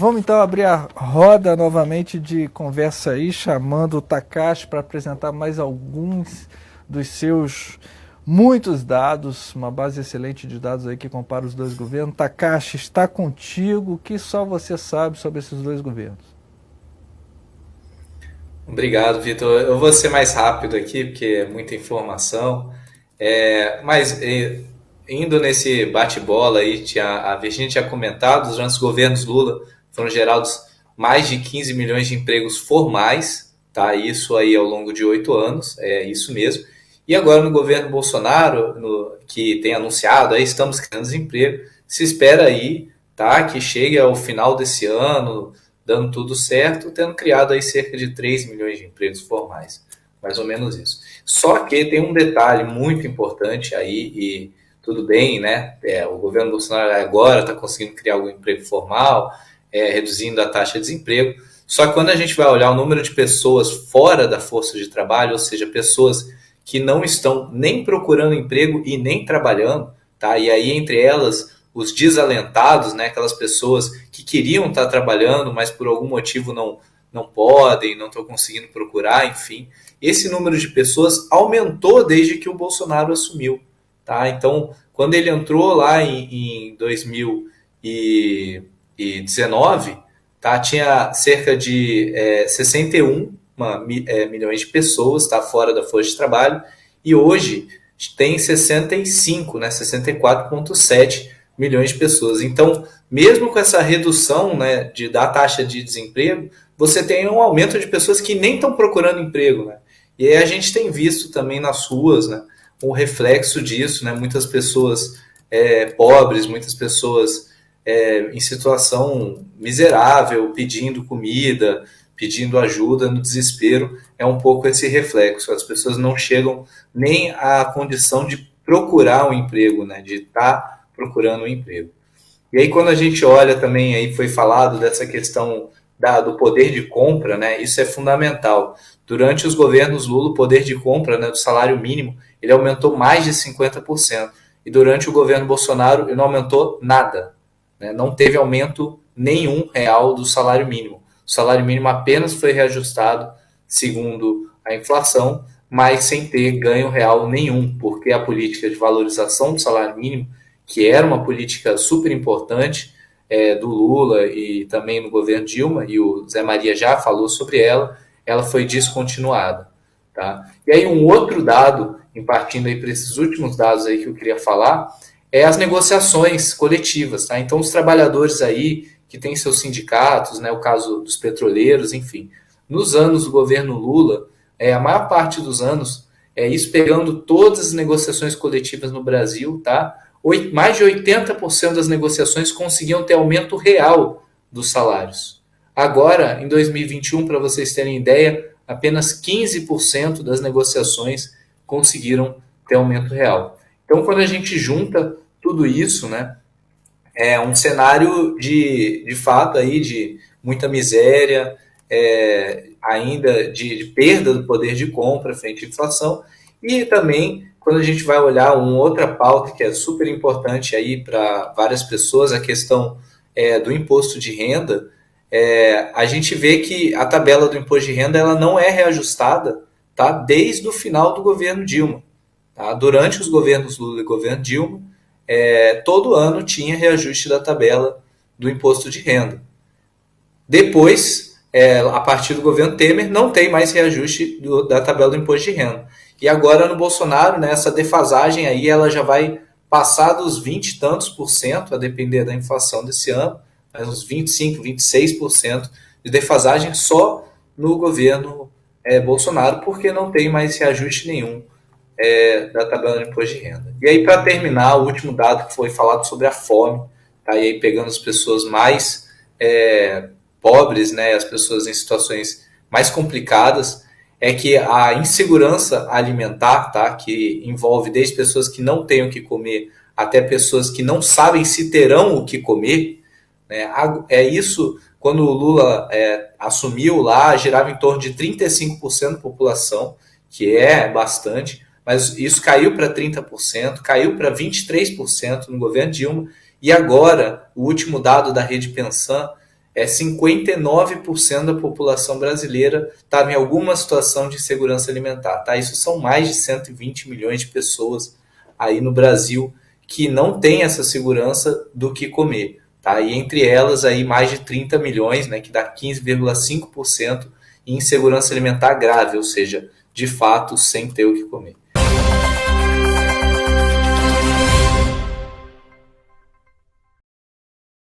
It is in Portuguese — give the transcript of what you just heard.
Vamos então abrir a roda novamente de conversa aí, chamando o Takashi para apresentar mais alguns dos seus muitos dados, uma base excelente de dados aí que compara os dois governos. Takashi, está contigo, o que só você sabe sobre esses dois governos? Obrigado, Vitor. Eu vou ser mais rápido aqui, porque é muita informação. Mas indo nesse bate-bola aí, a Virginia tinha comentado, durante os governos Lula foram gerados mais de 15 milhões de empregos formais, tá? Isso aí ao longo de 8 anos, é isso mesmo. E agora no governo Bolsonaro, que tem anunciado, aí estamos criando desemprego, se espera aí, tá? Que chegue ao final desse ano, dando tudo certo, tendo criado aí cerca de 3 milhões de empregos formais, mais ou menos isso. Só que tem um detalhe muito importante aí, e tudo bem, né? O governo Bolsonaro agora está conseguindo criar algum emprego formal, reduzindo a taxa de desemprego. Só que quando a gente vai olhar o número de pessoas fora da força de trabalho, ou seja, pessoas que não estão nem procurando emprego e nem trabalhando, tá? E aí entre elas os desalentados, né? Aquelas pessoas que queriam estar trabalhando, mas por algum motivo não podem, não estão conseguindo procurar, enfim. Esse número de pessoas aumentou desde que o Bolsonaro assumiu, tá? Então, quando ele entrou lá em 2019, tá? Tinha cerca de 61 milhões de pessoas, tá? Fora da força de trabalho, e hoje tem 65, né? 64,7 milhões de pessoas. Então, mesmo com essa redução, né, da taxa de desemprego, você tem um aumento de pessoas que nem estão procurando emprego, né? E aí a gente tem visto também nas ruas, né, um reflexo disso, né? Muitas pessoas pobres, muitas pessoas em situação miserável, pedindo comida, pedindo ajuda no desespero. É um pouco esse reflexo. As pessoas não chegam nem à condição de procurar um emprego, né? De estar procurando um emprego. E aí quando a gente olha também, aí foi falado dessa questão do poder de compra, né? Isso é fundamental. Durante os governos Lula, o poder de compra, né, do salário mínimo, ele aumentou mais de 50%. E durante o governo Bolsonaro, ele não aumentou nada, né? Não teve aumento nenhum real do salário mínimo. O salário mínimo apenas foi reajustado segundo a inflação, mas sem ter ganho real nenhum, porque a política de valorização do salário mínimo, que era uma política super importante do Lula e também no governo Dilma, e o Zé Maria já falou sobre ela foi descontinuada. Tá? E aí um outro dado, em partindo aí para esses últimos dados aí que eu queria falar, é as negociações coletivas. Tá? Então os trabalhadores aí que têm seus sindicatos, né, o caso dos petroleiros, enfim, nos anos do governo Lula, a maior parte dos anos, isso pegando todas as negociações coletivas no Brasil, tá? Mais de 80% das negociações conseguiam ter aumento real dos salários. Agora, em 2021, para vocês terem ideia, apenas 15% das negociações conseguiram ter aumento real. Então, quando a gente junta tudo isso, né, é um cenário de fato aí de muita miséria, ainda de perda do poder de compra frente à inflação, e também quando a gente vai olhar uma outra pauta que é super importante aí para várias pessoas, a questão do imposto de renda, a gente vê que a tabela do imposto de renda ela não é reajustada, tá? Desde o final do governo Dilma. Tá? Durante os governos Lula e governo Dilma, todo ano tinha reajuste da tabela do imposto de renda. Depois, a partir do governo Temer, não tem mais reajuste da tabela do imposto de renda. E agora no Bolsonaro, né, essa defasagem aí, ela já vai passar dos 20 e tantos por cento, a depender da inflação desse ano, mas uns 25, 26% de defasagem só no governo Bolsonaro, porque não tem mais reajuste nenhum da tabela do imposto de renda. E aí, para terminar, o último dado que foi falado sobre a fome, tá? E aí pegando as pessoas mais pobres, né, as pessoas em situações mais complicadas, é que a insegurança alimentar, tá, que envolve desde pessoas que não têm o que comer até pessoas que não sabem se terão o que comer, né, isso, quando o Lula assumiu lá, girava em torno de 35% da população, que é bastante, mas isso caiu para 30%, caiu para 23% no governo Dilma, e agora, o último dado da Rede Pensan 59% da população brasileira estava em alguma situação de insegurança alimentar. Tá? Isso são mais de 120 milhões de pessoas aí no Brasil que não têm essa segurança do que comer. Tá? E entre elas, aí, mais de 30 milhões, né, que dá 15,5% em insegurança alimentar grave, ou seja, de fato, sem ter o que comer.